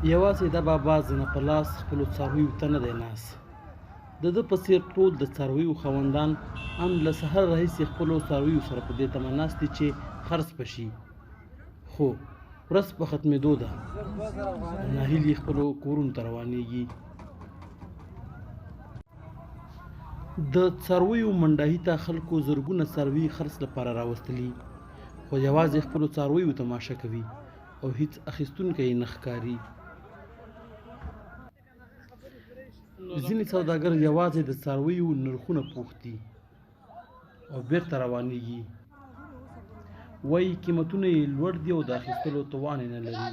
یوازې دا بابا زنه په لاس خپلو څارویو ته نه دی ناست. د ده په څېر ټول د څارویو خاوندان ان له سهار راهیسې خپلو څارویو سره په دې تمه ناست دي چې خرڅ به شي. خو ورځ په ختمېدو ده، ناهیلي خپلو کورونو ته روانېږي. د څارویو منډاهي ته خلکو زرګونه څاروي خرڅ لپاره راوستلي، خو یوازې خپلو څارویو تماشه کوي او هیڅ اخیستونکی یې نه ښکاري. ځینې سوداګر یوازې د څارویو نرخونه پوښتي او بیرته روانېږي. وایي قیمتونه یې لوړ دي او د اخیستلو توان یې نه لري.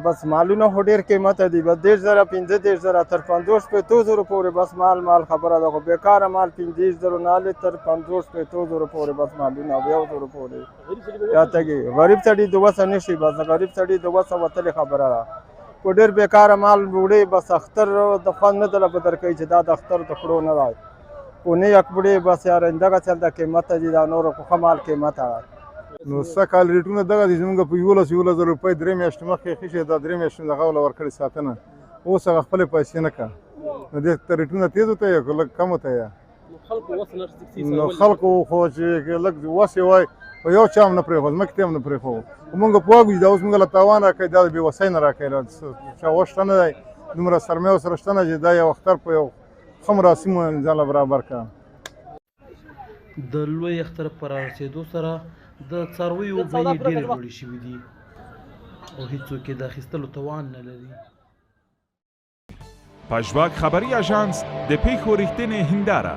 بس مالونه خو ډېر قیمته دي، بس 10,000 15,000 تر 50,000 پورې بس مال خبره ده، خو بېکاره مال 15,000 نه هلې تر 50,000 پورې بس مالونه 1,000 پورې یا تګي. غریب سړي د وسه نه شي، بس غریب سړي د وسه وتلې خبره ده. خو ډېر بېکاره مال وړې، بس اختر د خوند نه دله به درکوي چې دا د اختر د کړو نه دی. خو نه یک وړې بس یاره همدغسې هلته قیمته دي، دا نور خو ښه مال قیمته ده. نو سږکال ریټونه دغه دي زموږ په 11,000 روپۍ 3 میاشتې مخکې ایښي شي، دا 3 میاشتې دغه وله ورکړې ساتنه، اوس هغه خپلې پیسې نه کړه. نو دې ته ریټونه تېز ته یې که لږ کم ته یې نو خلکو خو چې لږ وس یې وای خو یو چا هم نه پرېښود، مخکې ته هم نه پرېښود. خو مونږ پوهېږو چې دا اوس مونږ له تاوان راکوي، دا د بېوسۍ نه راکوي. چا وس شته نه دی، دومره سرمایه ورسره شته نه چې دا یو اختر په یو ښه مراسمو ځان له برابر کړه. د لوی اختر په رارسېدو سره د څارویو بیې ډېرې لوړې شوي دي او هیڅوک یې د اخیستلو توان نه لري. پژواک خبري اژانس د پیښو رښتینې هنداره